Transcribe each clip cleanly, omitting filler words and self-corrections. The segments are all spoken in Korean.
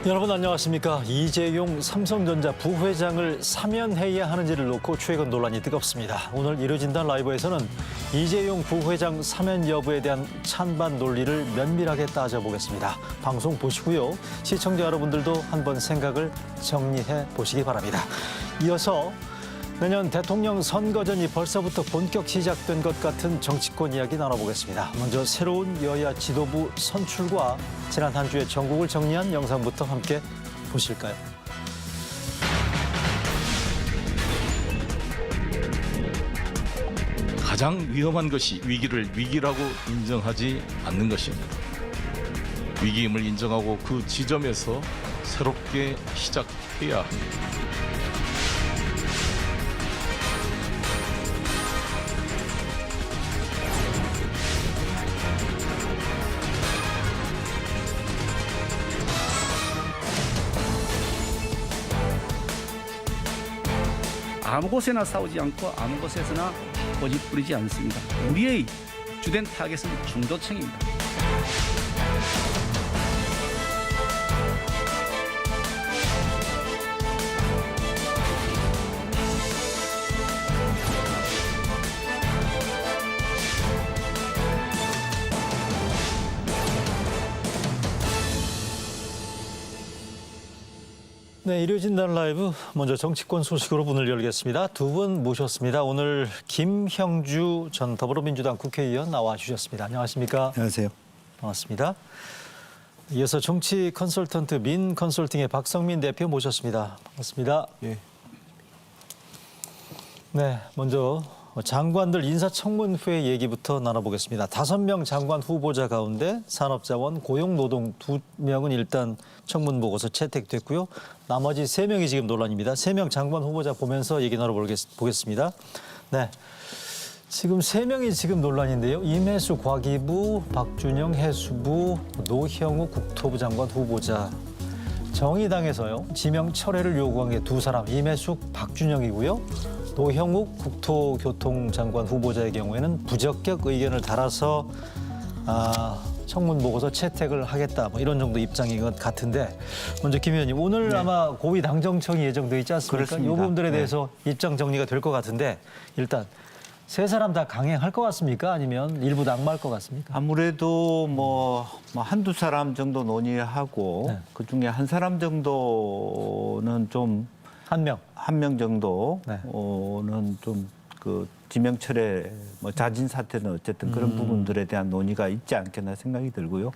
여러분 안녕하십니까. 이재용 삼성전자 부회장을 사면해야 하는지를 놓고 최근 논란이 뜨겁습니다. 오늘 이루어진단 라이브에서는 이재용 부회장 사면 여부에 대한 찬반 논리를 면밀하게 따져보겠습니다. 방송 보시고요. 시청자 여러분들도 한번 생각을 정리해 보시기 바랍니다. 이어서 내년 대통령 선거전이 벌써부터 본격 시작된 것 같은 정치권 이야기 나눠보겠습니다. 먼저 새로운 여야 지도부 선출과 지난 한 주의 전국을 정리한 영상부터 함께 보실까요? 가장 위험한 것이 위기를 위기라고 인정하지 않는 것입니다. 위기임을 인정하고 그 지점에서 새롭게 시작해야 합니다. 아무 곳에나 싸우지 않고 아무 곳에서나 고집 부리지 않습니다. 우리의 주된 타겟은 중도층입니다. 네, 이루어진단 라이브 먼저 정치권 소식으로 문을 열겠습니다. 두 분 모셨습니다. 오늘 김형주 전 더불어민주당 국회의원 나와 주셨습니다. 안녕하십니까? 안녕하세요. 반갑습니다. 이어서 정치 컨설턴트 민 컨설팅의 박성민 대표 모셨습니다. 반갑습니다. 예. 네, 먼저 장관들 인사청문회 얘기부터 나눠보겠습니다. 5명 장관 후보자 가운데 산업자원, 고용노동 2명은 일단 청문 보고서 채택됐고요. 나머지 3명이 지금 논란입니다. 3명 장관 후보자 보면서 얘기 나눠보겠습니다. 네, 지금 3명이 지금 논란인데요. 임혜수 과기부, 박준영 해수부, 노형우 국토부 장관 후보자. 정의당에서요. 지명 철회를 요구한 게 2사람, 임혜숙, 박준영이고요. 노형욱 국토교통장관 후보자의 경우에는 부적격 의견을 달아서 청문 보고서 채택을 하겠다, 뭐 이런 정도 입장인 것 같은데, 먼저 김 의원님, 오늘 네. 아마 고위 당정청이 예정돼 있지 않습니까? 그렇습니다. 이 부분들에 네. 대해서 입장 정리가 될 것 같은데, 일단 3사람 다 강행할 것 같습니까? 아니면 일부 낙마할 것 같습니까? 아무래도 뭐 한두 사람 정도 논의하고 네. 그중에 한 사람 정도는 좀 한 명. 한 명 정도는 네. 좀 그 지명 철회, 뭐 자진 사퇴는 어쨌든 그런 부분들에 대한 논의가 있지 않겠나 생각이 들고요.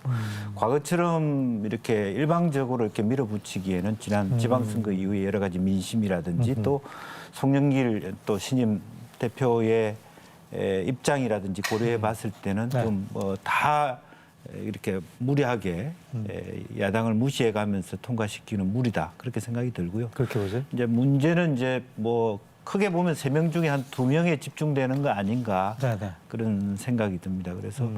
과거처럼 이렇게 일방적으로 이렇게 밀어붙이기에는 지난 지방선거 이후에 여러 가지 민심이라든지 또 송영길 또 신임 대표의 입장이라든지 고려해 봤을 때는 네. 좀 다 이렇게 무리하게 야당을 무시해 가면서 통과시키는 무리다, 그렇게 생각이 들고요. 그렇게 보세요? 이제 문제는 이제 뭐 크게 보면 3명 중에 한 2명에 집중되는 거 아닌가, 네네. 그런 생각이 듭니다. 그래서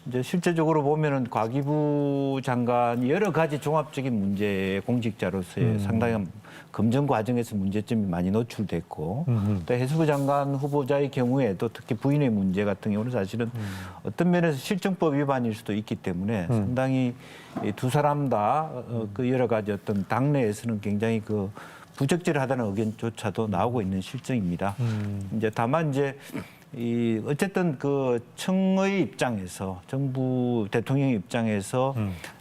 이제 실제적으로 보면은 과기부 장관이 여러 가지 종합적인 문제의 공직자로서의 상당한 검증 과정에서 문제점이 많이 노출됐고, 또 해수부 장관 후보자의 경우에도 특히 부인의 문제 같은 경우는 사실은 어떤 면에서 실정법 위반일 수도 있기 때문에 상당히 이 2사람 다 그 여러 가지 어떤 당내에서는 굉장히 그 부적절하다는 의견조차도 나오고 있는 실정입니다. 이제 다만 이제 이 어쨌든 그 청의 입장에서, 정부 대통령 입장에서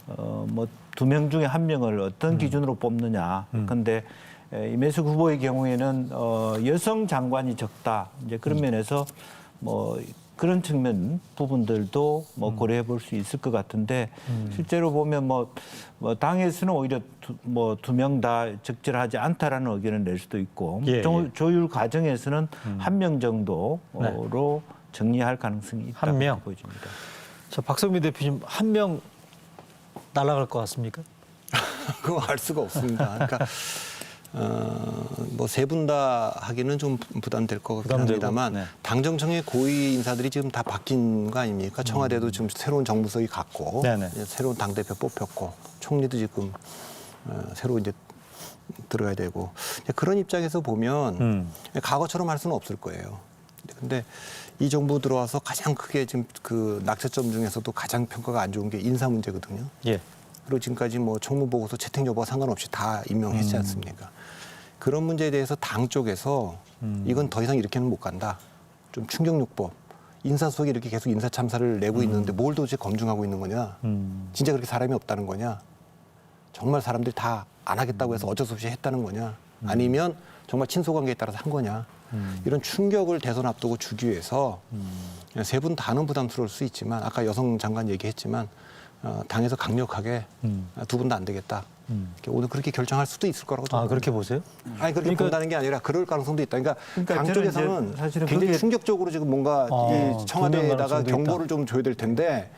뭐 2명 중에 1명을 어떤 기준으로 뽑느냐. 근데 임혜숙 후보의 경우에는 여성 장관이 적다, 이제 그런 면에서 뭐 그런 측면 부분들도 뭐 고려해 볼 수 있을 것 같은데, 실제로 보면 뭐 당에서는 오히려 2명 다 적절하지 않다라는 의견을 낼 수도 있고, 예, 예. 조율 과정에서는 1명 정도로 정리할 가능성이 있다고 1명. 보여집니다. 자, 박성민 대표님, 1명 날아갈 것 같습니까? 그거 알 수가 없습니다. 그러니까 뭐 세 분 다 하기는 좀 부담될 것 같긴 부담되고, 합니다만, 네. 당정청의 고위 인사들이 지금 다 바뀐 거 아닙니까? 청와대도 지금 새로운 정부석이 갔고, 네네. 이제 새로운 당대표 뽑혔고, 총리도 지금 새로 이제 들어가야 되고, 그런 입장에서 보면 과거처럼 할 수는 없을 거예요. 근데 이 정부 들어와서 가장 크게 지금 그 낙제점 중에서도 가장 평가가 안 좋은 게 인사 문제거든요. 예. 그리고 지금까지 뭐 청문 보고서 채택 여부와 상관없이 다 임명했지 않습니까? 그런 문제에 대해서 당 쪽에서 이건 더 이상 이렇게는 못 간다. 좀 충격요법. 인사수석이 이렇게 계속 인사참사를 내고 있는데 뭘 도대체 검증하고 있는 거냐. 진짜 그렇게 사람이 없다는 거냐. 정말 사람들이 다 안 하겠다고 해서 어쩔 수 없이 했다는 거냐. 아니면 정말 친소관계에 따라서 한 거냐. 이런 충격을 대선 앞두고 주기 위해서 세 분 다는 부담스러울 수 있지만 아까 여성 장관 얘기했지만 당에서 강력하게 두 분 다 안 되겠다. 오늘 그렇게 결정할 수도 있을 거라고 저는 그렇게 보세요? 아니 그렇게 본다는 게 아니라 그럴 가능성도 있다. 그러니까 당 저는 쪽에서는 이제 사실은 굉장히 그게- 충격적으로 지금 뭔가 이 두 명 청와대에다가 가능성도 경고를 좀 줘야 될 텐데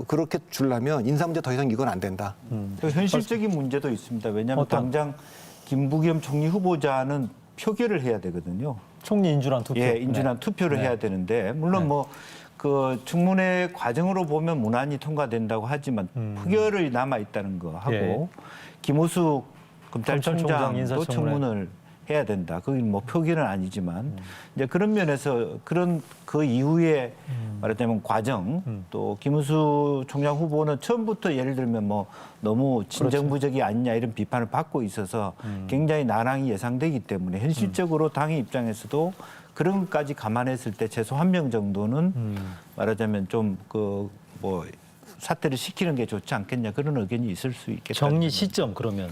그렇게 주려면 인사 문제 더 이상 이건 안 된다. 그 현실적인 문제도 있습니다. 왜냐하면 어떤? 당장 김부겸 총리 후보자는 표결을 해야 되거든요. 총리 인준안 투표. 예, 인준안 네. 투표를 네. 해야 되는데 물론 네. 뭐 그 청문회 과정으로 보면 무난히 통과된다고 하지만 표결이 남아 있다는 거 하고 예. 김호수 검찰총장 검찰총장도 인사청문회. 청문을 해야 된다. 거긴 뭐 표결은 아니지만 이제 그런 면에서 그런 그 이후에 말하자면 과정 또 김우수 총장 후보는 처음부터 예를 들면 뭐 너무 친정부적이 아니냐 이런 비판을 받고 있어서 굉장히 난항이 예상되기 때문에 현실적으로 당의 입장에서도 그런 것까지 감안했을 때 최소 한 명 정도는 말하자면 좀 그 뭐 사퇴를 시키는 게 좋지 않겠냐 그런 의견이 있을 수 있겠다. 정리 시점 그러면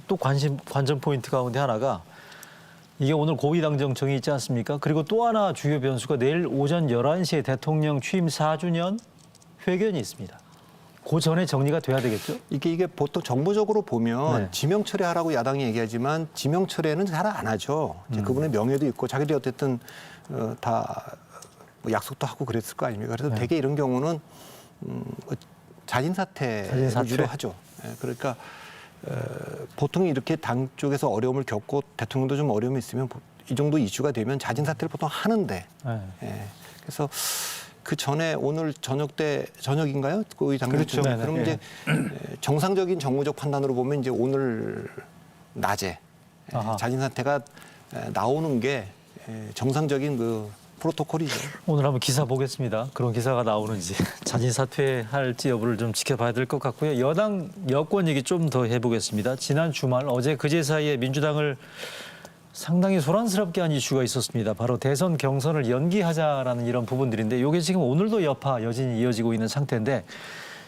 또 관전 포인트 가운데 하나가 이게 오늘 고위당정 정이 있지 않습니까? 그리고 또 하나 주요 변수가 내일 오전 11시에 대통령 취임 4주년 회견이 있습니다. 그 전에 정리가 돼야 되겠죠? 이게 보통 정보적으로 보면 네. 지명 철회하라고 야당이 얘기하지만 지명 철회는 잘 안 하죠. 이제 그분의 명예도 있고 자기들이 어쨌든 다뭐 약속도 하고 그랬을 거 아닙니까? 그래서 대개 이런 경우는 자진 사퇴를 사퇴. 유도하죠. 예, 그러니까 보통 이렇게 당 쪽에서 어려움을 겪고 대통령도 좀 어려움이 있으면 이 정도 이슈가 되면 자진 사퇴를 보통 하는데 네. 예, 그래서 그 전에 오늘 저녁인가요? 고위 당정 그렇죠. 그럼 네네. 이제 정상적인 정무적 판단으로 보면 이제 오늘 낮에 아하. 자진 사퇴가 나오는 게 정상적인 그 프로토콜이죠. 오늘 한번 기사 보겠습니다. 그런 기사가 나오는지 자진 사퇴할지 여부를 좀 지켜봐야 될 것 같고요. 여당 여권 얘기 좀 더 해보겠습니다. 지난 주말 어제 그제 사이에 민주당을 상당히 소란스럽게 한 이슈가 있었습니다. 바로 대선 경선을 연기하자라는 이런 부분들인데 이게 지금 오늘도 여진이 이어지고 있는 상태인데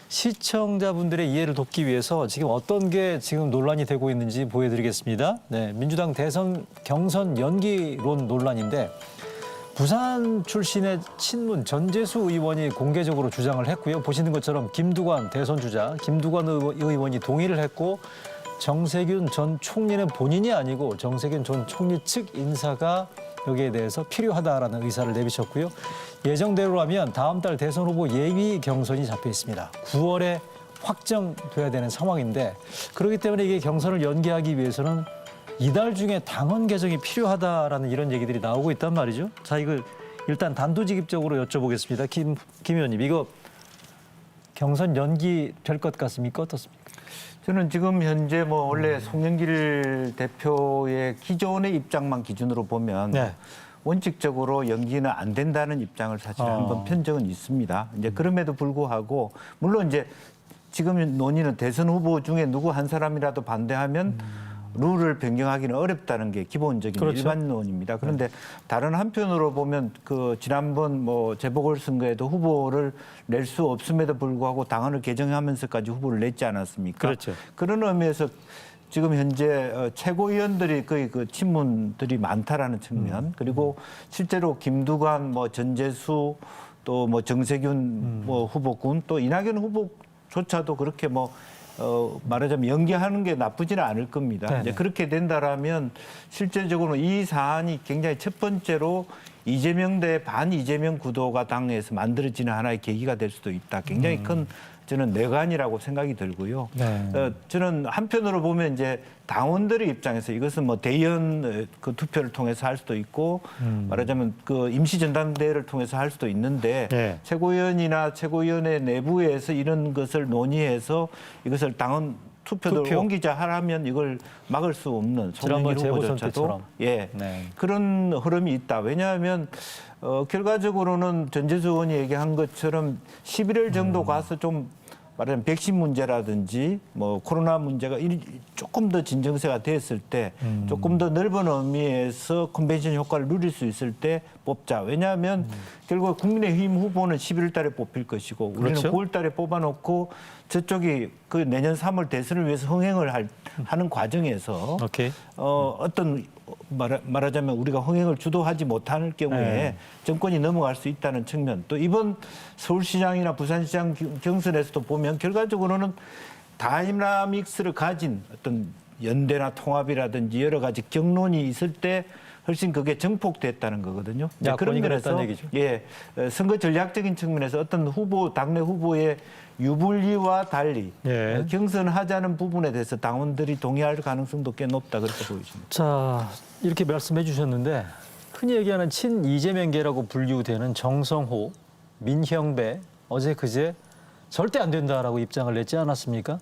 시청자분들의 이해를 돕기 위해서 지금 어떤 게 지금 논란이 되고 있는지 보여드리겠습니다. 네, 민주당 대선 경선 연기론 논란인데 부산 출신의 친문 전재수 의원이 공개적으로 주장을 했고요. 보시는 것처럼 김두관 대선 주자 김두관 의원이 동의를 했고 정세균 전 총리는 본인이 아니고 정세균 전 총리 측 인사가 여기에 대해서 필요하다라는 의사를 내비쳤고요. 예정대로라면 다음 달 대선 후보 예비 경선이 잡혀 있습니다. 9월에 확정돼야 되는 상황인데 그렇기 때문에 이게 경선을 연기하기 위해서는 이달 중에 당헌 개정이 필요하다라는 이런 얘기들이 나오고 있단 말이죠. 자, 이거 일단 단도직입적으로 여쭤보겠습니다. 김 의원님, 이거 경선 연기 될 것 같습니까? 어떻습니까? 저는 지금 현재 뭐 원래 송영길 대표의 기존의 입장만 기준으로 보면 네. 원칙적으로 연기는 안 된다는 입장을 사실 한번 편 적은 있습니다. 이제 그럼에도 불구하고 물론 이제 지금 논의는 대선 후보 중에 누구 한 사람이라도 반대하면 룰을 변경하기는 어렵다는 게 기본적인 그렇죠. 일반론입니다. 그런데 다른 한편으로 보면 그 지난번 뭐 재보궐선거에도 후보를 낼 수 없음에도 불구하고 당헌을 개정하면서까지 후보를 냈지 않았습니까? 그렇죠. 그런 의미에서 지금 현재 최고위원들이 거의 그 친문들이 많다라는 측면 그리고 실제로 김두관 뭐 전재수 또 뭐 정세균 뭐 후보군 또 이낙연 후보조차도 그렇게 뭐 말하자면 연기하는 게 나쁘지는 않을 겁니다. 네네. 이제 그렇게 된다라면 실제적으로 이 사안이 굉장히 첫 번째로 이재명 대 반 이재명 구도가 당내에서 만들어지는 하나의 계기가 될 수도 있다. 굉장히 큰 저는 내관이라고 생각이 들고요. 네. 저는 한편으로 보면 이제 당원들의 입장에서 이것은 뭐 대의원 그 투표를 통해서 할 수도 있고 말하자면 그 임시전당대회를 통해서 할 수도 있는데 네. 최고위원이나 최고위원회 내부에서 이런 것을 논의해서 이것을 당원 투표를 투표. 옮기자 하라면 이걸 막을 수 없는 지난번 송영길 재보선 후보조차도 때처럼. 예 네. 그런 흐름이 있다. 왜냐하면 결과적으로는 전재수 의원이 얘기한 것처럼 11월 정도 가서 좀 말하자면 백신 문제라든지 뭐 코로나 문제가 조금 더 진정세가 됐을 때 조금 더 넓은 의미에서 컨벤션 효과를 누릴 수 있을 때 뽑자. 왜냐하면 결국 국민의힘 후보는 11월 달에 뽑힐 것이고 우리는 그렇죠. 9월 달에 뽑아놓고 저쪽이 그 내년 3월 대선을 위해서 흥행을 하는 과정에서 오케이. 어떤 말하자면 우리가 흥행을 주도하지 못할 경우에 네. 정권이 넘어갈 수 있다는 측면, 또 이번 서울시장이나 부산시장 경선에서도 보면 결과적으로는 다이나믹스를 가진 어떤 연대나 통합이라든지 여러 가지 경론이 있을 때 훨씬 그게 증폭됐다는 거거든요. 이제 야권이 그랬다는 얘기죠. 예, 선거 전략적인 측면에서 어떤 후보, 당내 후보의 유불리와 달리 예. 경선하자는 부분에 대해서 당원들이 동의할 가능성도 꽤 높다 그렇게 보여집니다. 자, 이렇게 말씀해 주셨는데 흔히 얘기하는 친 이재명계라고 분류되는 정성호, 민형배 어제 그제 절대 안 된다라고 입장을 냈지 않았습니까?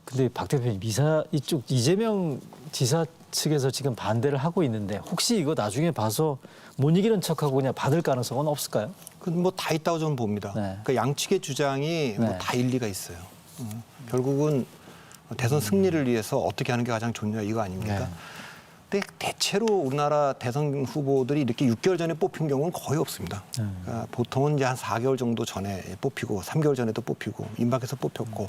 근데 박 대표님 이쪽 이재명 지사 측에서 지금 반대를 하고 있는데 혹시 이거 나중에 봐서 못 이기는 척하고 그냥 받을 가능성은 없을까요? 그건 뭐 다 있다고 저는 봅니다. 네. 그러니까 양측의 주장이 뭐 네. 다 일리가 있어요. 결국은 대선 승리를 위해서 어떻게 하는 게 가장 좋냐 이거 아닙니까? 네. 근데 대체로 우리나라 대선 후보들이 이렇게 6개월 전에 뽑힌 경우는 거의 없습니다. 그러니까 보통은 이제 한 4개월 정도 전에 뽑히고 3개월 전에도 뽑히고 임박해서 뽑혔고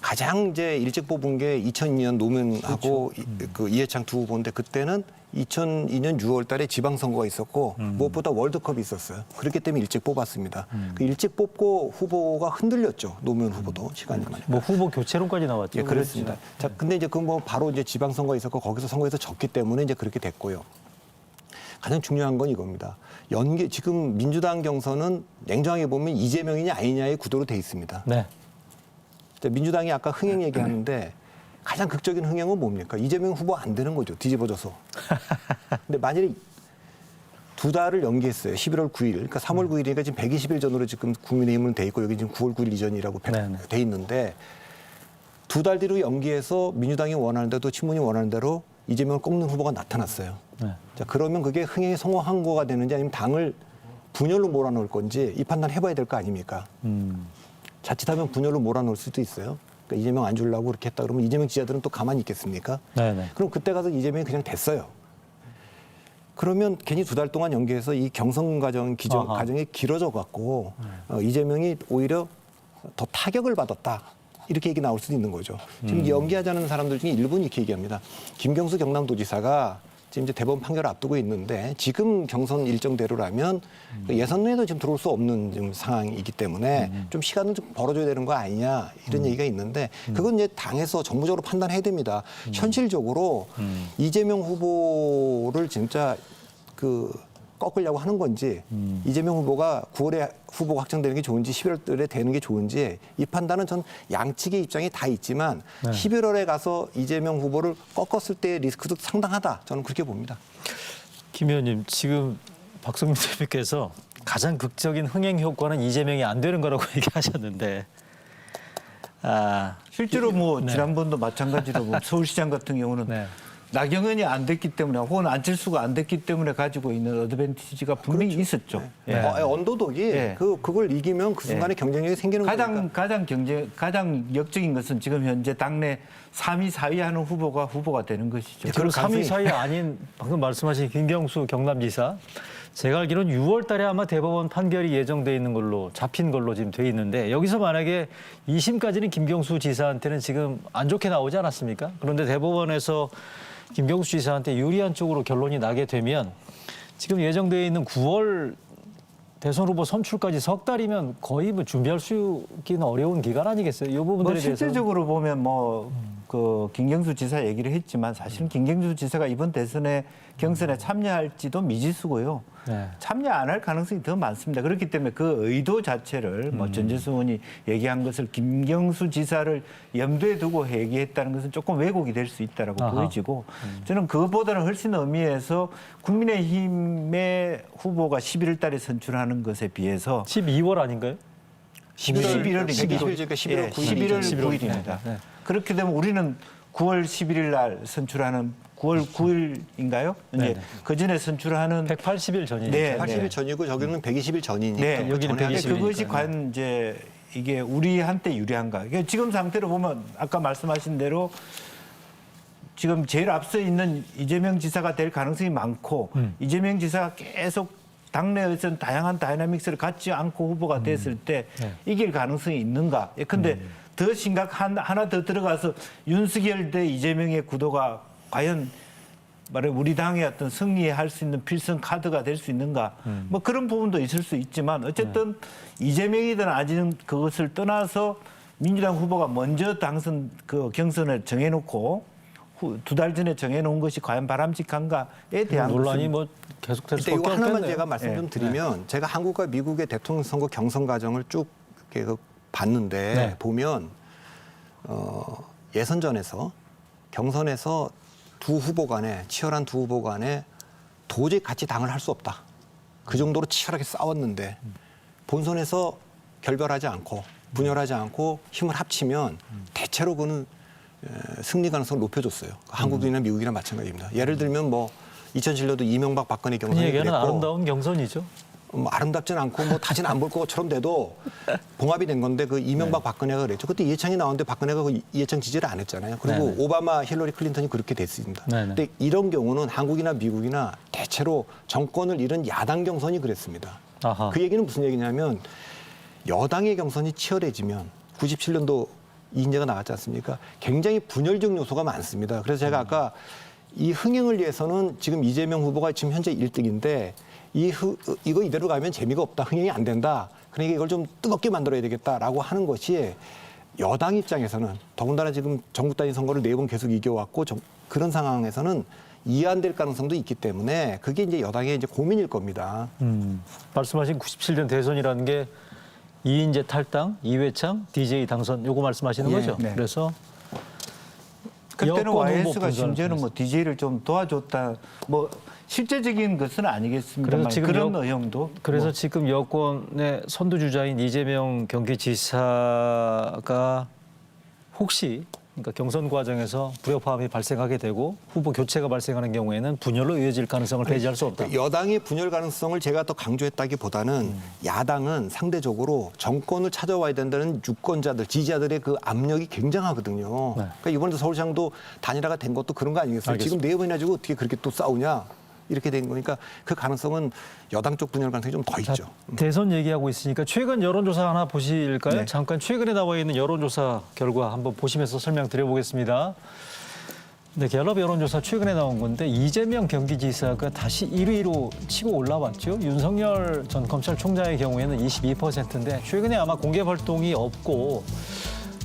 가장 이제 일찍 뽑은 게 2002년 노무현하고 그 이해창 두 후보인데 그때는 2002년 6월 달에 지방선거가 있었고 무엇보다 월드컵이 있었어요. 그렇기 때문에 일찍 뽑았습니다. 그 일찍 뽑고 후보가 흔들렸죠. 노무현 후보도 시간이 많이. 뭐 후보 교체론까지 나왔죠. 예, 그렇습니다. 자, 근데 이제 그 뭐 바로 이제 지방선거 있었고 거기서 선거에서 졌기 때문에 이제 그렇게 됐고요. 가장 중요한 건 이겁니다. 지금 민주당 경선은 냉정하게 보면 이재명이냐 아니냐의 구도로 돼 있습니다. 네. 민주당이 아까 흥행 얘기하는데 가장 극적인 흥행은 뭡니까? 이재명 후보 안 되는 거죠. 뒤집어져서. 근데 만일에 두 달을 연기했어요. 11월 9일. 그러니까 3월 9일이니까 지금 120일 전으로 지금 국민의힘은 돼 있고 여기 지금 9월 9일 이전이라고 네네. 돼 있는데 두 달 뒤로 연기해서 민주당이 원하는 대로 친문이 원하는 대로 이재명을 꺾는 후보가 나타났어요. 네. 자, 그러면 그게 흥행에 성공한 거가 되는지 아니면 당을 분열로 몰아넣을 건지 이 판단 해봐야 될 거 아닙니까? 자칫하면 분열로 몰아넣을 수도 있어요. 그러니까 이재명 안 주려고 그렇게 했다 그러면 이재명 지지자들은 또 가만히 있겠습니까? 네네. 그럼 그때 가서 이재명이 그냥 됐어요. 그러면 괜히 두 달 동안 연기해서 이 경선 과정이 길어져 갖고 이재명이 오히려 더 타격을 받았다. 이렇게 얘기 나올 수도 있는 거죠. 지금 연기하자는 사람들 중에 일부는 이렇게 얘기합니다. 김경수 경남도지사가 지금 이제 대법원 판결을 앞두고 있는데 지금 경선 일정대로라면 예선에도 지금 들어올 수 없는 지금 상황이기 때문에 좀 시간을 좀 벌어줘야 되는 거 아니냐 이런 얘기가 있는데 그건 이제 당에서 정무적으로 판단해야 됩니다. 현실적으로 이재명 후보를 진짜 꺾으려고 하는 건지 이재명 후보가 9월에 후보가 확정되는 게 좋은지 11월에 되는 게 좋은지 이 판단은 전 양측의 입장이 다 있지만 11월에 가서 이재명 후보를 꺾었을 때의 리스크도 상당하다. 저는 그렇게 봅니다. 김 의원님 지금 박성민 대표께서 가장 극적인 흥행 효과는 이재명이 안 되는 거라고 얘기하셨는데 실제로 뭐 지난번도 마찬가지로 뭐 서울시장 같은 경우는 네. 나경원이 안 됐기 때문에 혹은 안철수가 안 됐기 때문에 가지고 있는 어드밴티지가 분명히 있었죠. 예. 언더독이 예. 그걸 이기면 그 순간에 경쟁력이 생기는 거니까. 가장 역적인 것은 지금 현재 당내 3위, 4위 하는 후보가 되는 것이죠. 그리고 3위, 4위 아닌 방금 말씀하신 김경수 경남지사 제가 알기로는 6월 달에 아마 대법원 판결이 예정돼 있는 걸로 잡힌 걸로 지금 돼 있는데 여기서 만약에 2심까지는 김경수 지사한테는 지금 안 좋게 나오지 않았습니까? 그런데 대법원에서 김경수 지사한테 유리한 쪽으로 결론이 나게 되면 지금 예정돼 있는 9월 대선 후보 선출까지 석 달이면 거의 뭐 준비할 수 있기는 어려운 기간 아니겠어요? 이 부분들에 대해서 실제적으로 보면 그 김경수 지사 얘기를 했지만 사실은 김경수 지사가 이번 대선에 경선에 참여할지도 미지수고요. 네. 참여 안 할 가능성이 더 많습니다. 그렇기 때문에 그 의도 자체를 전재수 의원이 얘기한 것을 김경수 지사를 염두에 두고 얘기했다는 것은 조금 왜곡이 될 수 있다라고 보여지고 저는 그것보다는 훨씬 의미해서 국민의힘의 후보가 11월 달에 선출하는 것에 비해서 12월 아닌가요? 11월입니다. 11월 9일입니다. 네. 그렇게 되면 우리는 9월 11일 날 선출하는 9월 9일인가요? 네네. 이제 그 전에 선출하는 180일 전이니까. 네. 80일 전이고 저기는 120일 전이니까. 네, 그 여기는 전에 120일. 그것이 그러니까요. 과연 이제 이게 우리한테 유리한가? 그러니까 지금 상태로 보면 아까 말씀하신 대로 지금 제일 앞서 있는 이재명 지사가 될 가능성이 많고 이재명 지사가 계속 당내에서는 다양한 다이나믹스를 갖지 않고 후보가 됐을 때 이길 가능성이 있는가? 근데 더 하나 더 들어가서 윤석열 대 이재명의 구도가 과연 말해 우리 당의 어떤 승리할 수 있는 필승 카드가 될 수 있는가? 뭐 그런 부분도 있을 수 있지만 어쨌든 이재명이든 아니든 그것을 떠나서 민주당 후보가 먼저 당선 그 경선을 정해놓고 두 달 전에 정해놓은 것이 과연 바람직한가에 대한 논란이 뭐 계속될 일단 수밖에 이거 하나만 없겠네요. 제가 말씀 좀 드리면 제가 한국과 미국의 대통령 선거 경선 과정을 쭉 이렇게 봤는데 네. 보면 예선전에서 경선에서 치열한 두 후보 간에 도저히 같이 당을 할 수 없다. 그 정도로 치열하게 싸웠는데 본선에서 결별하지 않고 분열하지 않고 힘을 합치면 대체로 그는 승리 가능성을 높여줬어요. 한국이나 미국이나 마찬가지입니다. 예를 들면 뭐 2007년도 이명박 박근혜 그 경선이 얘기는 그랬고 아름다운 경선이죠. 뭐 아름답진 않고 뭐 다시는 안 볼 것처럼 돼도 봉합이 된 건데 그 이명박 박근혜가 그랬죠. 그때 이해창이 나왔는데 박근혜가 그 이해창 지지를 안 했잖아요. 그리고 네네. 오바마, 힐러리 클린턴이 그렇게 됐습니다. 네네. 근데 이런 경우는 한국이나 미국이나 대체로 정권을 잃은 야당 경선이 그랬습니다. 아하. 그 얘기는 무슨 얘기냐면 여당의 경선이 치열해지면 97년도 이인재가 나왔지 않습니까? 굉장히 분열적 요소가 많습니다. 그래서 제가 아까 이 흥행을 위해서는 지금 이재명 후보가 지금 현재 1등인데 이거 이대로 가면 재미가 없다. 흥행이 안 된다. 그러니까 이걸 좀 뜨겁게 만들어야 되겠다라고 하는 것이 여당 입장에서는 더군다나 지금 전국 단위 선거를 4번 계속 이겨왔고 그런 상황에서는 이해 안 될 가능성도 있기 때문에 그게 이제 여당의 이제 고민일 겁니다. 말씀하신 97년 대선이라는 게 이인재 탈당, 이회창, DJ 당선 요거 말씀하시는 예, 거죠. 네. 그래서 그때는 여권 후보 YS가 분석을 심지어는 뭐 DJ를 좀 도와줬다. 뭐 실제적인 것은 아니겠습니다만 그래서 지금 그런 의혹도. 그래서 뭐. 지금 여권의 선두주자인 이재명 경기지사가 혹시 그러니까 경선 과정에서 불협화음이 발생하게 되고 후보 교체가 발생하는 경우에는 분열로 이어질 가능성을 배제할 수 없다. 여당의 분열 가능성을 제가 더 강조했다기보다는 야당은 상대적으로 정권을 찾아와야 된다는 유권자들, 지지자들의 그 압력이 굉장하거든요. 네. 그러니까 이번에 서울시장도 단일화가 된 것도 그런 거 아니겠어요? 알겠습니다. 지금 4번이나 지고 어떻게 그렇게 또 싸우냐? 이렇게 된 거니까 그 가능성은 여당 쪽 분열 가능성이 좀 더 있죠. 대선 얘기하고 있으니까 최근 여론조사 하나 보실까요? 네. 잠깐 최근에 나와 있는 여론조사 결과 한번 보시면서 설명드려보겠습니다. 네, 갤럽 여론조사 최근에 나온 건데 이재명 경기지사가 다시 1위로 치고 올라왔죠. 윤석열 전 검찰총장의 경우에는 22%인데 최근에 아마 공개 활동이 없고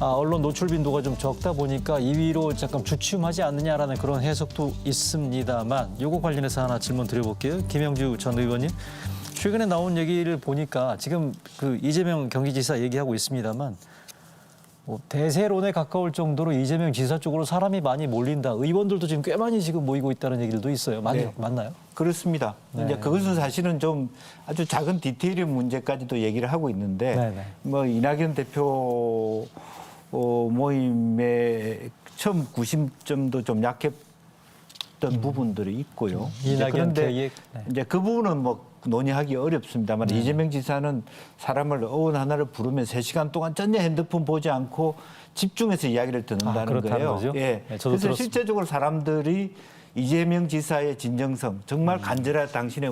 언론 노출 빈도가 좀 적다 보니까 2위로 잠깐 주춤하지 않느냐라는 그런 해석도 있습니다만 요거 관련해서 하나 질문 드려볼게요. 김영주 전 의원님. 최근에 나온 얘기를 보니까 지금 그 이재명 경기지사 얘기하고 있습니다만 뭐 대세론에 가까울 정도로 이재명 지사 쪽으로 사람이 많이 몰린다. 의원들도 지금 꽤 많이 지금 모이고 있다는 얘기들도 있어요. 네. 맞나요? 그렇습니다. 네. 이제 그것은 사실은 좀 아주 작은 디테일인 문제까지도 얘기를 하고 있는데 네네. 뭐 이낙연 대표 모임의 처음 구심점도 좀 약했던 부분들이 있고요. 이제 이낙연 그런데 계획. 네. 이제 그 부분은 뭐 논의하기 어렵습니다만 이재명 지사는 사람을 어원 하나를 부르면 3시간 동안 전혀 핸드폰 보지 않고 집중해서 이야기를 듣는다는 그렇다는 거예요. 거죠? 예. 네, 저도 그래서 들었습니다. 실제적으로 사람들이 이재명 지사의 진정성, 정말 간절한 당신의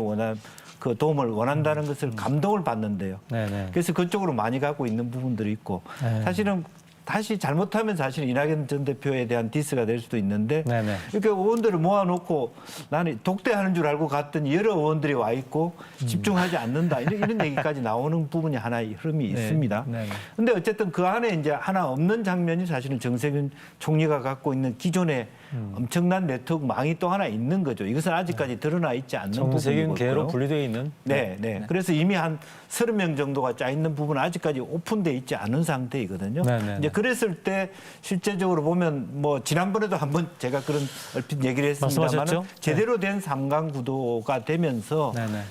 그 도움을 원한다는 것을 감동을 받는데요. 네네. 그래서 그쪽으로 많이 가고 있는 부분들이 있고 네. 사실은 다시 잘못하면 사실 이낙연 전 대표에 대한 디스가 될 수도 있는데 네네. 이렇게 의원들을 모아놓고 나는 독대하는 줄 알고 갔더니 여러 의원들이 와 있고 집중하지 않는다 이런 얘기까지 나오는 부분이 하나의 흐름이 네. 있습니다. 네네. 근데 어쨌든 그 안에 이제 하나 없는 장면이 사실은 정세균 총리가 갖고 있는 기존의 엄청난 네트워크 망이 또 하나 있는 거죠. 이것은 아직까지 드러나 있지 않는 정세균 부분이고요. 계로 분리되어 있는. 네, 네. 그래서 이미 한 30명 정도가 짜 있는 부분은 아직까지 오픈돼 있지 않은 상태이거든요. 네, 네, 이제 네. 그랬을 때 실제적으로 보면 뭐 지난번에도 한번 제가 그런 얼핏 얘기를 했습니다만 말씀하셨죠? 제대로 된 3강 구도가 되면서 네, 네.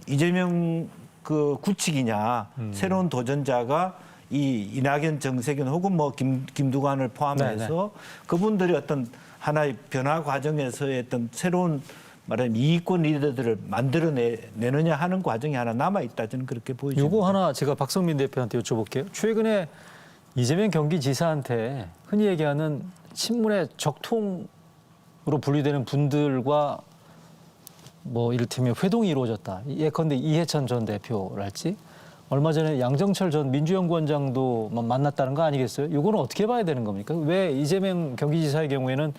이재명 그 구칙이냐 새로운 도전자가 이 이낙연, 정세균 혹은 뭐 김두관을 포함해서 그분들이 어떤 하나의 변화 과정에서의 어떤 새로운 말하자면 이익권 리더들을 만들어내느냐 하는 과정이 하나 남아있다 저는 그렇게 보여집니다. 요거 하나 제가 박성민 대표한테 여쭤볼게요. 최근에 이재명 경기지사한테 흔히 얘기하는 친문의 적통으로 분류되는 분들과 뭐 이를테면 회동이 이루어졌다. 예컨대 이해찬 전 대표랄지 얼마 전에 양정철 전 민주연구원장도 만났다는 거 아니겠어요? 이거는 어떻게 봐야 되는 겁니까? 왜 이재명 경기지사의 경우에는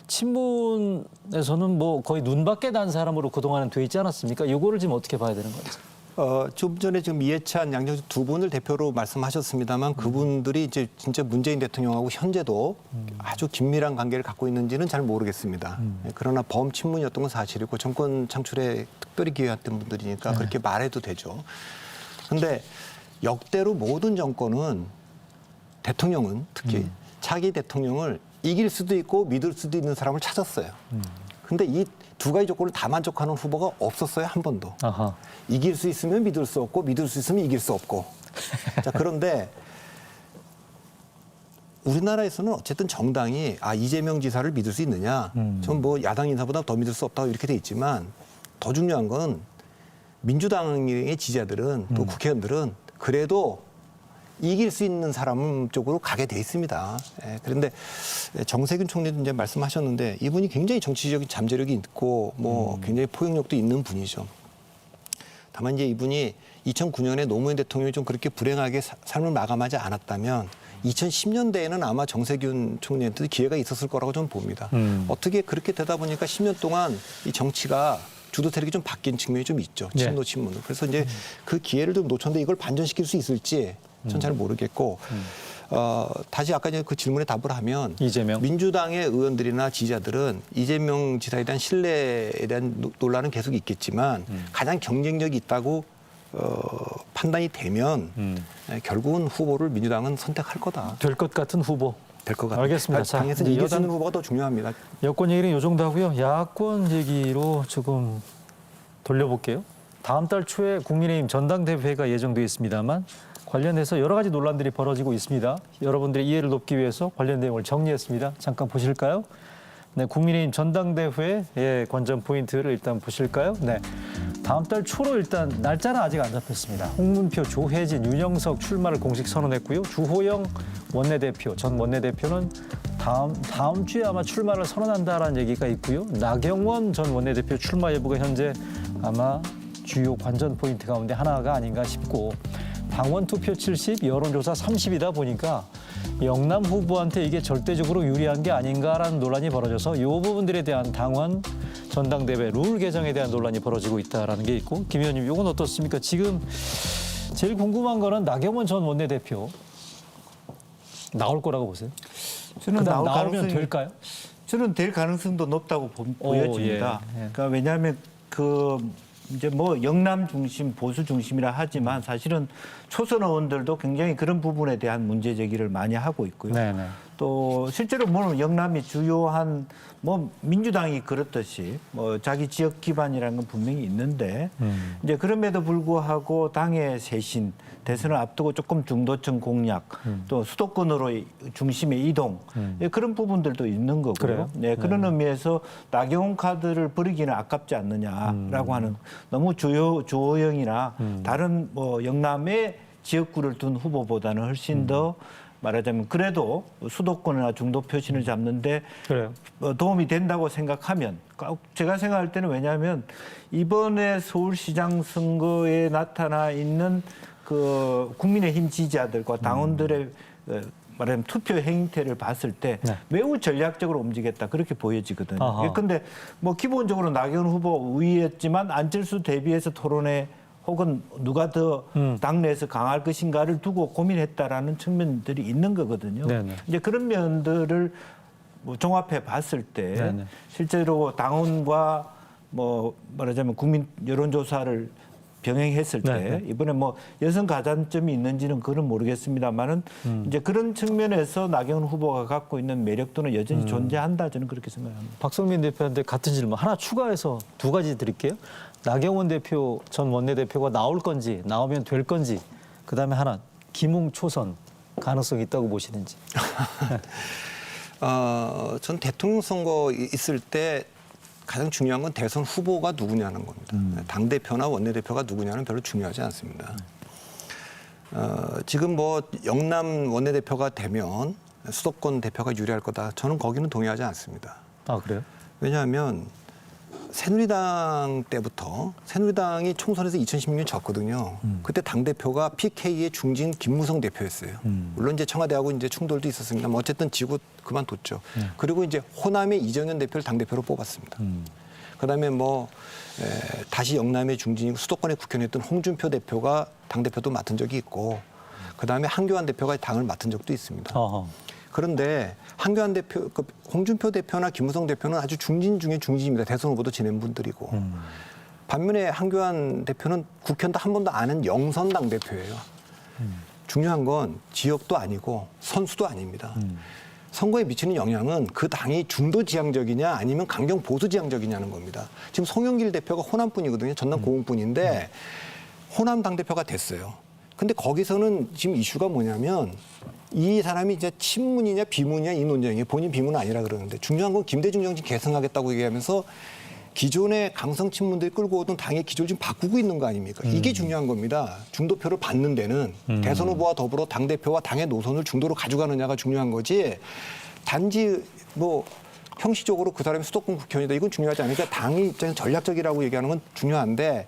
친문에서는 뭐 거의 눈밖에 난 사람으로 그동안은 돼 있지 않았습니까? 이거를 지금 어떻게 봐야 되는 건지. 좀 전에 지금 이해찬, 양정철 두 분을 대표로 말씀하셨습니다만 그분들이 이제 진짜 문재인 대통령하고 현재도 아주 긴밀한 관계를 갖고 있는지는 잘 모르겠습니다. 그러나 범친문이었던 건 사실이고 정권 창출에 특별히 기여했던 분들이니까 그렇게 말해도 되죠. 그런데 역대로 모든 정권은 대통령은 특히 차기 대통령을 이길 수도 있고 믿을 수도 있는 사람을 찾았어요. 근데 이 두 가지 조건을 다 만족하는 후보가 없었어요, 한 번도. 아하. 이길 수 있으면 믿을 수 없고 믿을 수 있으면 이길 수 없고. 자, 그런데 우리나라에서는 어쨌든 정당이 이재명 지사를 믿을 수 있느냐. 전 뭐 야당 인사보다 더 믿을 수 없다고 이렇게 돼 있지만 더 중요한 건 민주당의 지지자들은 또 국회의원들은 그래도 이길 수 있는 사람 쪽으로 가게 돼 있습니다. 그런데 정세균 총리도 이제 말씀하셨는데 이분이 굉장히 정치적인 잠재력이 있고 뭐 굉장히 포용력도 있는 분이죠. 다만 이제 이분이 2009년에 노무현 대통령이 좀 그렇게 불행하게 삶을 마감하지 않았다면 2010년대에는 아마 정세균 총리한테도 기회가 있었을 거라고 저는 봅니다. 어떻게 그렇게 되다 보니까 10년 동안 이 정치가 주도 세력이 좀 바뀐 측면이 좀 있죠. 친노 친문으로. 그래서 이제 그 기회를 좀 놓쳤는데 이걸 반전시킬 수 있을지 전 잘 모르겠고 다시 아까 그 질문에 답을 하면 이재명? 민주당의 의원들이나 지지자들은 이재명 지사에 대한 신뢰에 대한 논란은 계속 있겠지만 가장 경쟁력이 있다고 판단이 되면 결국은 후보를 민주당은 선택할 거다. 될 것 같은 후보. 될 것 같아요. 알겠습니다. 자, 당에서 이제 이길 수 여당- 있는 후보가 더 중요합니다. 여권 얘기는 이 정도 하고요. 야권 얘기로 조금 돌려볼게요. 다음 달 초에 국민의힘 전당대회가 예정돼 있습니다만 관련해서 여러 가지 논란들이 벌어지고 있습니다. 여러분들의 이해를 돕기 위해서 관련 내용을 정리했습니다. 잠깐 보실까요? 네, 국민의힘 전당대회의 관전 포인트를 일단 보실까요? 네, 다음 달 초로 일단 날짜는 아직 안 잡혔습니다. 홍문표, 조혜진, 윤영석 출마를 공식 선언했고요. 주호영 원내대표, 전 원내대표는 다음 주에 아마 출마를 선언한다라는 얘기가 있고요. 나경원 전 원내대표 출마 여부가 현재 아마 주요 관전 포인트 가운데 하나가 아닌가 싶고 당원 투표 70, 여론조사 30이다 보니까 영남 후보한테 이게 절대적으로 유리한 게 아닌가라는 논란이 벌어져서 이 부분들에 대한 당원 전당대회 룰 개정에 대한 논란이 벌어지고 있다라는 게 있고 김 의원님 이건 어떻습니까? 지금 제일 궁금한 거는 나경원 전 원내대표 나올 거라고 보세요? 저는 그다음 나올 나오면 가능성이- 될까요? 저는 될 가능성도 높다고 보여집니다. 예. 그러니까 왜냐하면 이제 뭐 영남 중심, 보수 중심이라 하지만 사실은 초선 의원들도 굉장히 그런 부분에 대한 문제 제기를 많이 하고 있고요. 네네. 또 실제로 뭐 영남이 주요한 뭐 민주당이 그렇듯이 뭐 자기 지역 기반이라는 건 분명히 있는데 이제 그럼에도 불구하고 당의 쇄신, 대선을 앞두고 조금 중도층 공략, 또 수도권으로 중심의 이동 그런 부분들도 있는 거고요. 그래요? 네, 그런 의미에서 나경원 카드를 버리기는 아깝지 않느냐라고 하는 너무 주호영이나 다른 뭐 영남의 지역구를 둔 후보보다는 훨씬 더 말하자면 그래도 수도권이나 중도 표심을 잡는데 그래요. 도움이 된다고 생각하면 제가 생각할 때는 왜냐하면 이번에 서울시장 선거에 나타나 있는 그 국민의힘 지지자들과 당원들의 말하자면 투표 행태를 봤을 때 네. 매우 전략적으로 움직였다 그렇게 보여지거든요. 아하. 그런데 뭐 기본적으로 나경원 후보 우위였지만 안철수 대비해서 토론회 혹은 누가 더 당내에서 강할 것인가를 두고 고민했다라는 측면들이 있는 거거든요. 네네. 이제 그런 면들을 뭐 종합해 봤을 때 네네. 실제로 당원과 뭐 말하자면 국민 여론조사를 병행했을 때 네네. 이번에 뭐 여성 가산점이 있는지는 그건 모르겠습니다만은 이제 그런 측면에서 나경원 후보가 갖고 있는 매력도는 여전히 존재한다 저는 그렇게 생각합니다. 박성민 대표한테 같은 질문 하나 추가해서 두 가지 드릴게요. 나경원 대표 전 원내대표가 나올 건지 나오면 될 건지 그다음에 하나 김웅 초선 가능성이 있다고 보시는지. 전 대통령 선거 있을 때 가장 중요한 건 대선 후보가 누구냐는 겁니다. 당대표나 원내대표가 누구냐는 별로 중요하지 않습니다. 지금 뭐 영남 원내대표가 되면 수도권 대표가 유리할 거다. 저는 거기는 동의하지 않습니다. 아, 그래요? 왜냐하면 새누리당 때부터 새누리당이 총선에서 2016년 졌거든요. 그때 당대표가 PK의 중진 김무성 대표였어요. 물론 이제 청와대하고 이제 충돌도 있었습니다만 어쨌든 지고 그만뒀죠. 그리고 이제 호남의 이정현 대표를 당대표로 뽑았습니다. 그다음에 뭐 다시 영남의 중진이고 수도권에 국회의원이었던 홍준표 대표가 당대표도 맡은 적이 있고 그다음에 한교안 대표가 당을 맡은 적도 있습니다. 어허. 그런데 한교안 대표, 홍준표 대표나 김무성 대표는 아주 중진 중에 중진입니다. 대선 후보도 지낸 분들이고. 반면에 한교안 대표는 국회의원도 한 번도 안 한 영선당 대표예요. 중요한 건 지역도 아니고 선수도 아닙니다. 선거에 미치는 영향은 그 당이 중도 지향적이냐 아니면 강경 보수 지향적이냐는 겁니다. 지금 송영길 대표가 호남 분이거든요. 전남 고흥 분인데 호남 당대표가 됐어요. 근데 거기서는 지금 이슈가 뭐냐면 이 사람이 이제 친문이냐 비문이냐 이 논쟁이에요. 본인 비문은 아니라 그러는데 중요한 건 김대중 정치 계승하겠다고 얘기하면서 기존의 강성 친문들이 끌고 오던 당의 기조를 지금 바꾸고 있는 거 아닙니까? 이게 중요한 겁니다. 중도표를 받는 데는 대선 후보와 더불어 당대표와 당의 노선을 중도로 가져가느냐가 중요한 거지 단지 뭐 형식적으로 그 사람이 수도권 국회의원이다 이건 중요하지 않으니까 당의 입장에서 전략적이라고 얘기하는 건 중요한데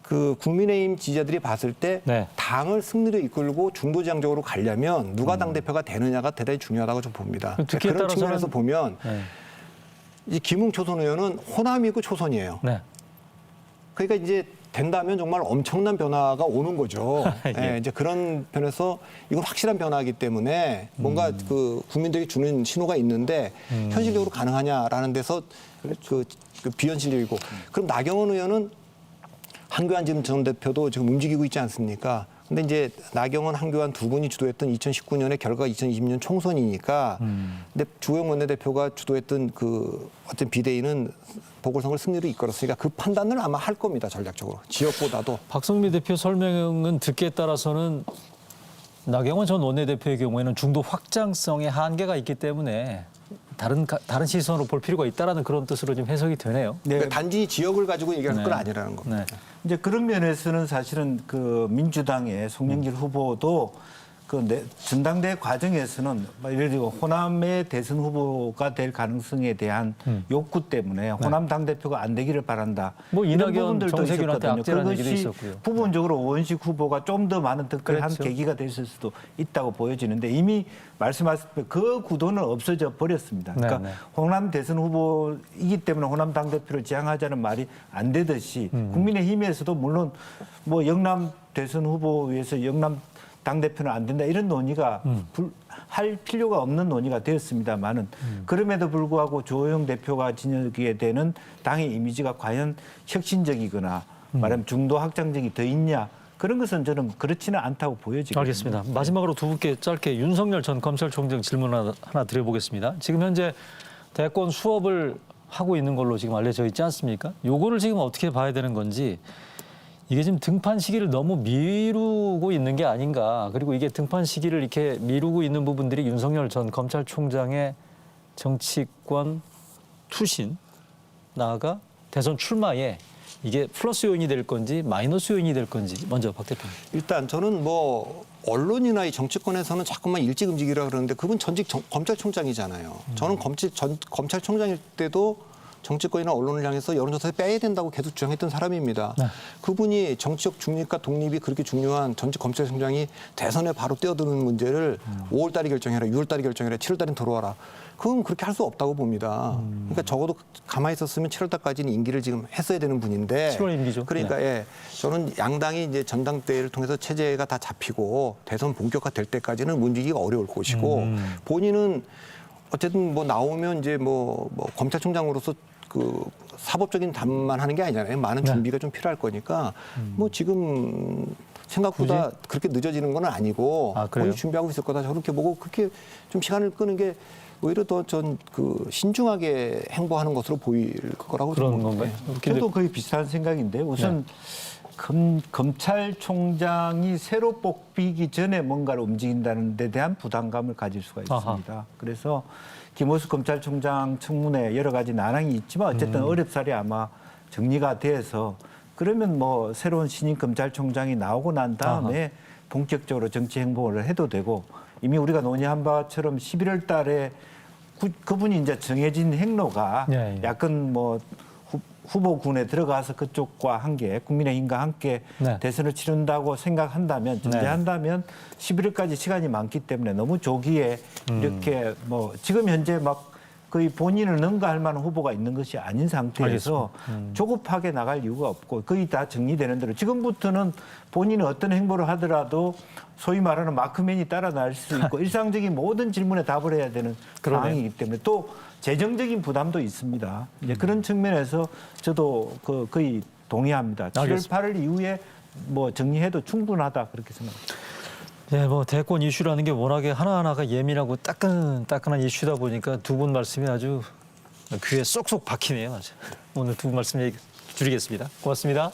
그 국민의힘 지지자들이 봤을 때 네. 당을 승리로 이끌고 중도지향적으로 가려면 누가 당대표가 되느냐가 대단히 중요하다고 좀 봅니다. 듣기에 그런 따라서는- 측면에서 보면 네. 이 김웅 초선 의원은 호남이고 초선이에요. 네. 그러니까 이제 된다면 정말 엄청난 변화가 오는 거죠. 예. 예, 이제 그런 편에서 이건 확실한 변화이기 때문에 뭔가 그 국민들이 주는 신호가 있는데 현실적으로 가능하냐라는 데서 그 비현실적이고 그럼 나경원 의원은 한교안 지금 전 대표도 지금 움직이고 있지 않습니까? 근데 이제 나경원, 한교안 두 분이 주도했던 2019년의 결과가 2020년 총선이니까 근데 주호영 원내대표가 주도했던 그 어떤 비대위는 보궐선거를 승리로 이끌었으니까 그 판단을 아마 할 겁니다. 전략적으로. 지역보다도. 박성미 대표 설명은 듣기에 따라서는 나경원 전 원내대표의 경우에는 중도 확장성에 한계가 있기 때문에 다른 시선으로 볼 필요가 있다라는 그런 뜻으로 좀 해석이 되네요. 네. 그러니까 단지 지역을 가지고 얘기할 네. 건 아니라는 겁니다. 네. 이제 그런 면에서는 사실은 그 민주당의 송영길 후보도 그 전당대회 과정에서는 예를 들어 호남의 대선 후보가 될 가능성에 대한 욕구 때문에 호남 당대표가 안 되기를 바란다. 뭐 이런 이낙연, 부분들도 정세균한테 있었거든요. 악재라는 얘기도 그것이 있었고요. 부분적으로 원식 후보가 좀 더 많은 득표를 한 그렇죠. 계기가 됐을 수도 있다고 보여지는데 이미 말씀하셨듯이 그 구도는 없어져 버렸습니다. 그러니까 네, 네. 호남 대선 후보이기 때문에 호남 당대표를 지향하자는 말이 안 되듯이 국민의힘에서도 물론 뭐 영남 대선 후보 위해서 영남 당대표는 안 된다 이런 논의가 할 필요가 없는 논의가 되었습니다만은 그럼에도 불구하고 주호영 대표가 지녀게 되는 당의 이미지가 과연 혁신적이거나 말하면 중도 확장적이 더 있냐 그런 것은 저는 그렇지는 않다고 보여지거든요. 알겠습니다. 마지막으로 두 분께 짧게 윤석열 전 검찰총장 질문 하나 드려보겠습니다. 지금 현재 대권 수업을 하고 있는 걸로 지금 알려져 있지 않습니까? 요거를 지금 어떻게 봐야 되는 건지 이게 지금 등판 시기를 너무 미루고 있는 게 아닌가. 그리고 이게 등판 시기를 이렇게 미루고 있는 부분들이 윤석열 전 검찰총장의 정치권 투신, 나아가 대선 출마에 이게 플러스 요인이 될 건지 마이너스 요인이 될 건지 먼저 박 대표님. 일단 저는 뭐 언론이나 이 정치권에서는 자꾸만 일찍 움직이라 그러는데 그분 전직 검찰총장이잖아요. 저는 검찰총장일 때도 정치권이나 언론을 향해서 여론조사에 빼야 된다고 계속 주장했던 사람입니다. 네. 그분이 정치적 중립과 독립이 그렇게 중요한 전직 검찰총장이 대선에 바로 뛰어드는 문제를 5월 달에 결정해라, 6월 달에 결정해라, 7월 달에 들어와라. 그건 그렇게 할 수 없다고 봅니다. 그러니까 적어도 가만히 있었으면 7월 달까지는 임기를 지금 했어야 되는 분인데. 7월 임기죠. 그러니까 네. 예, 저는 양당이 이제 전당대회를 통해서 체제가 다 잡히고 대선 본격화될 때까지는 움직이기가 어려울 것이고 본인은 어쨌든 뭐 나오면 이제 뭐 검찰총장으로서 그 사법적인 답만 하는 게 아니잖아요. 많은 준비가 좀 필요할 거니까 뭐 지금 생각보다 그렇게 늦어지는 건 아니고 아, 그래요? 본인이 준비하고 있을 거다. 저렇게 보고 그렇게 좀 시간을 끄는 게 오히려 더 전 그 신중하게 행보하는 것으로 보일 거라고 그런 저는 건가요? 저도 거의 비슷한 생각인데 우선 검찰총장이 새로 뽑히기 전에 뭔가를 움직인다는 데 대한 부담감을 가질 수가 있습니다. 아하. 그래서 김호수 검찰총장 청문회 여러 가지 난항이 있지만 어쨌든 어렵사리 아마 정리가 돼서 그러면 뭐 새로운 신임 검찰총장이 나오고 난 다음에 본격적으로 정치 행보를 해도 되고 이미 우리가 논의한 바처럼 11월 달에 그분이 이제 정해진 행로가 예, 예. 약간 뭐 후보군에 들어가서 그쪽과 함께 국민의힘과 함께 네. 대선을 치른다고 생각한다면 전제한다면 11월까지 시간이 많기 때문에 너무 조기에 이렇게 뭐 지금 현재 막 거의 본인을 능가할 만한 후보가 있는 것이 아닌 상태에서 조급하게 나갈 이유가 없고 거의 다 정리되는 대로 지금부터는 본인이 어떤 행보를 하더라도 소위 말하는 마크맨이 따라 나갈 수 있고 일상적인 모든 질문에 답을 해야 되는 그러네요. 상황이기 때문에 또 재정적인 부담도 있습니다. 이제 그런 측면에서 저도 거의 동의합니다. 7월 알겠습니다. 8일 이후에 뭐 정리해도 충분하다 그렇게 생각합니다. 네, 뭐 대권 이슈라는 게 워낙에 하나하나가 예민하고 따끈한 이슈다 보니까 두 분 말씀이 아주 귀에 쏙쏙 박히네요. 아주. 오늘 두 분 말씀 얘기 줄이겠습니다. 고맙습니다.